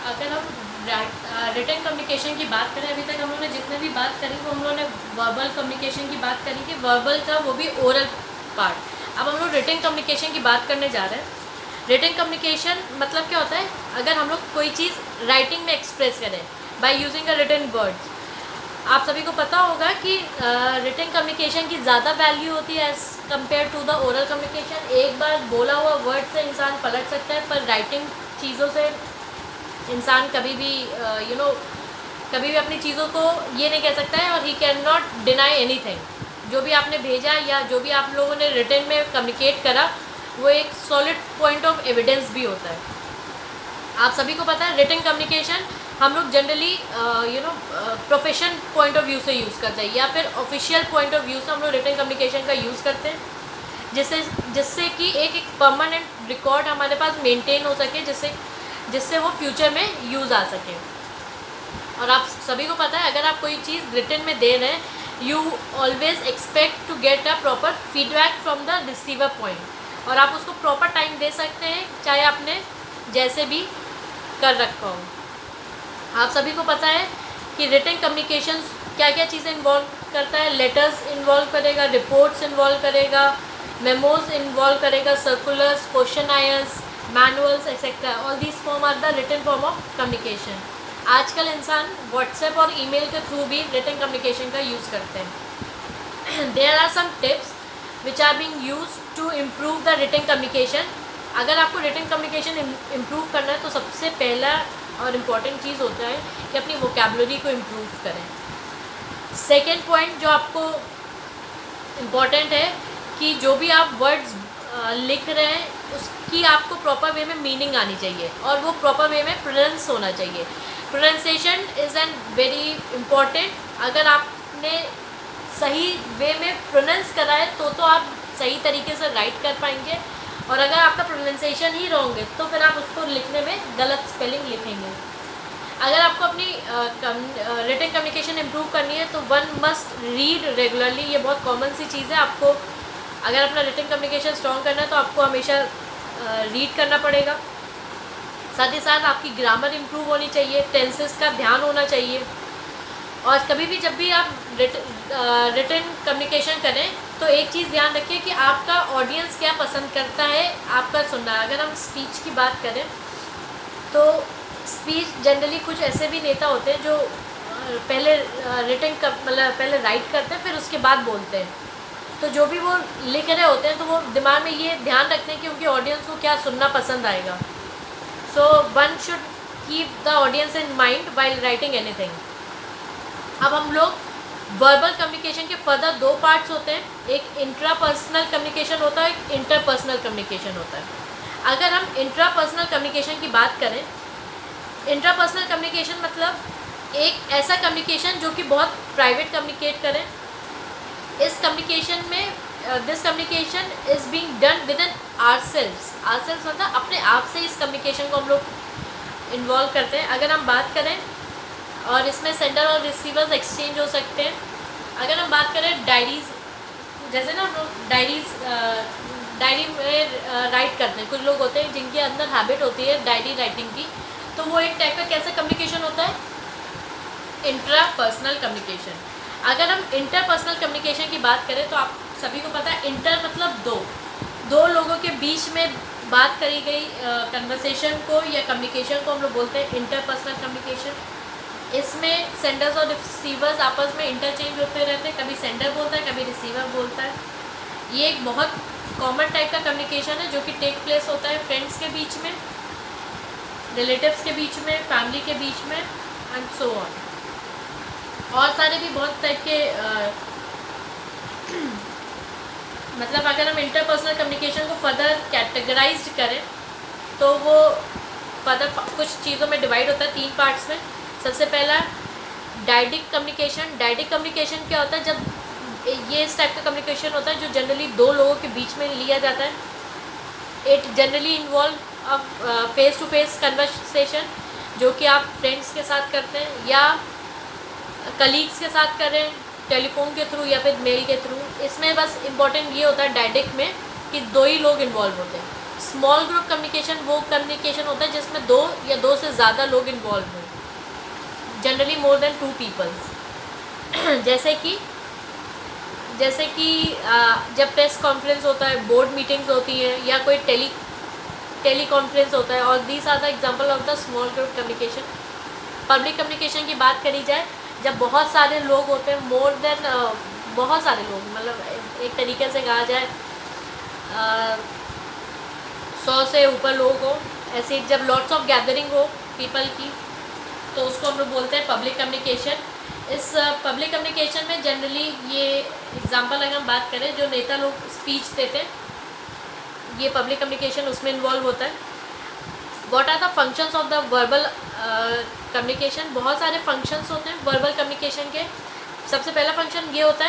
अगर हम written communication की बात करें, अभी तक हम लोगों ने जितने भी बात करी वो हम लोगों ने वर्बल कम्युनिकेशन की बात करी कि वर्बल का वो भी ओरल पार्ट। अब हम लोग रिटन कम्युनिकेशन की बात करने जा रहे हैं। रिटन कम्युनिकेशन मतलब क्या होता है, अगर हम लोग कोई चीज़ राइटिंग में एक्सप्रेस करें by using a written words. आप सभी को पता होगा कि रिटन कम्युनिकेशन की ज़्यादा वैल्यू होती है as compare to the oral communication. एक बार बोला हुआ वर्ड से इंसान पलट सकता है, पर राइटिंग चीज़ों से इंसान कभी भी कभी भी अपनी चीज़ों को ये नहीं कह सकता है, और he can not deny anything. जो भी आपने भेजा या जो भी आप लोगों ने रिटन में कम्युनिकेट करा वो एक सॉलिड पॉइंट ऑफ एविडेंस भी होता है। आप सभी को पता है रिटन कम्युनिकेशन हम लोग generally profession point of view से यूज़ करते हैं, या फिर ऑफिशियल पॉइंट ऑफ व्यू से हम लोग रिटन कम्युनिकेशन का यूज़ करते हैं, जिससे कि एक परमानेंट रिकॉर्ड हमारे पास मेंटेन हो सके, जिससे वो फ्यूचर में यूज़ आ सके। और आप सभी को पता है अगर आप कोई चीज़ रिटन में दे रहे हैं, you always expect to get a proper feedback from the receiver point, और आप उसको प्रॉपर टाइम दे सकते हैं, चाहे आपने जैसे भी कर रखा हो। आप सभी को पता है कि रिटन कम्युनिकेशन क्या क्या चीज़ें इन्वॉल्व करता है। लेटर्स इन्वॉल्व करेगा, रिपोर्ट्स इन्वॉल्व करेगा, मेमोज इन्वॉल्व करेगा, circulars, questionnaires, manuals etcetera. All these form are the written form of communication. आजकल इंसान व्हाट्सएप और ईमेल के थ्रू भी रिटन कम्युनिकेशन का यूज़ करते हैं। There are some tips which are being used to improve the written communication. अगर आपको रिटन कम्युनिकेशन इम्प्रूव करना है तो सबसे पहला और इम्पॉर्टेंट चीज़ होता है कि अपनी वोकेबलरी को इम्प्रूव करें। सेकेंड पॉइंट जो आपको इम्पॉर्टेंट है कि जो भी आप वर्ड्स लिख रहे हैं उसकी आपको प्रॉपर वे में मीनिंग आनी चाहिए, और वो प्रॉपर वे में प्रोनाउंस होना चाहिए। Pronunciation is an very important. अगर आपने सही वे में प्रोनाउंस करा है तो आप सही तरीके से राइट कर पाएंगे, और अगर आपका प्रोनाउंसिएशन ही रॉन्ग है तो फिर आप उसको लिखने में गलत स्पेलिंग लिखेंगे। अगर आपको अपनी रिटन कम्युनिकेशन इम्प्रूव करनी है तो वन मस्ट रीड रेगुलरली। ये बहुत कॉमन सी चीज़ है। आपको अगर अपना रिटन कम्युनिकेशन स्ट्रॉन्ग करना है तो आपको हमेशा रीड करना पड़ेगा। साथ ही साथ आपकी ग्रामर इम्प्रूव होनी चाहिए, टेंसेस का ध्यान होना चाहिए। और कभी भी जब भी आप रिटन कम्युनिकेशन करें तो एक चीज़ ध्यान रखिए कि आपका ऑडियंस क्या पसंद करता है आपका सुनना। अगर हम स्पीच की बात करें तो स्पीच जनरली कुछ ऐसे भी नेता होते हैं जो पहले पहले राइट करते हैं फिर उसके बाद बोलते हैं। तो जो भी वो लिख रहे होते हैं तो वो दिमाग में ये ध्यान रखते हैं कि उनके ऑडियंस को क्या सुनना पसंद आएगा। So one should keep the audience in mind while writing anything. अब हम लोग वर्बल कम्युनिकेशन के फर्दर दो पार्ट्स होते हैं, एक इंट्रापर्सनल कम्युनिकेशन होता है, एक इंटरपर्सनल कम्युनिकेशन होता है। अगर हम इंट्रापर्सनल कम्युनिकेशन की बात करें, इंट्रापर्सनल कम्युनिकेशन मतलब एक ऐसा कम्युनिकेशन जो कि बहुत प्राइवेट कम्युनिकेट करें। इस कम्युनिकेशन में this communication is being done with in ourselves. Ourselves मतलब अपने आप से इस कम्युनिकेशन को हम लोग इन्वॉल्व करते हैं। अगर हम बात करें, और इसमें सेंडर और रिसीवर्स एक्सचेंज हो सकते हैं। अगर हम बात करें डायरीज, जैसे ना हम लोग डायरी में राइट करते हैं, कुछ लोग होते हैं जिनके अंदर हैबिट होती है डायरी राइटिंग की, तो वो एक टाइप का कैसा कम्युनिकेशन होता है, इंट्रापर्सनल कम्युनिकेशन। अगर हम इंटरपर्सनल कम्युनिकेशन की बात करें तो आप सभी को पता है इंटर मतलब दो लोगों के बीच में बात करी गई कन्वर्सेशन को या कम्युनिकेशन को हम लोग बोलते हैं इंटरपर्सनल कम्युनिकेशन। इसमें सेंडर्स और रिसीवर्स आपस में इंटरचेंज होते रहते हैं, कभी सेंडर बोलता है कभी रिसीवर बोलता है। ये एक बहुत कॉमन टाइप का कम्युनिकेशन है जो कि टेक प्लेस होता है फ्रेंड्स के बीच में, रिलेटिव्स के बीच में, फैमिली के बीच में एंड सो ऑन। और सारे भी बहुत टाइप के मतलब अगर हम इंटरपर्सनल कम्युनिकेशन को फर्दर कैटेगराइज करें तो वो फर्दर कुछ चीज़ों में डिवाइड होता है 3 पार्ट्स में। सबसे पहला डायडिक कम्युनिकेशन। डायडिक कम्युनिकेशन क्या होता है, जब ये इस टाइप का कम्युनिकेशन होता है जो जनरली 2 लोगों के बीच में लिया जाता है। It generally involve face to face conversation जो कि आप फ्रेंड्स के साथ करते हैं या कलीग्स के साथ करें, टेलीफोन के थ्रू या फिर मेल के थ्रू। इसमें बस इम्पॉर्टेंट ये होता है डायडिक में कि 2 ही लोग इन्वॉल्व होते हैं। स्मॉल ग्रुप कम्युनिकेशन वो कम्युनिकेशन होता है जिसमें 2 या 2 से ज़्यादा लोग इन्वॉल्व हों, जनरली मोर देन 2 पीपल्स। जैसे कि जब प्रेस कॉन्फ्रेंस होता है, बोर्ड मीटिंग्स होती हैं, या कोई टेली कॉन्फ्रेंस होता है, और these are the example of the small group communication. Public communication की बात करी जाए जब बहुत सारे लोग होते हैं, मोर देन बहुत सारे लोग, मतलब एक तरीके से कहा जाए 100 से ऊपर लोग हो, ऐसे जब लॉट्स ऑफ गैदरिंग हो पीपल की, तो उसको हम लोग बोलते हैं पब्लिक कम्युनिकेशन। इस पब्लिक कम्युनिकेशन में जनरली ये एग्जांपल अगर हम बात करें, जो नेता लोग स्पीच देते हैं, ये पब्लिक कम्युनिकेशन उसमें इन्वॉल्व होता है। What are the functions of the verbal communication? बहुत सारे फंक्शंस होते हैं वर्बल कम्युनिकेशन के। सबसे पहला फंक्शन ये होता है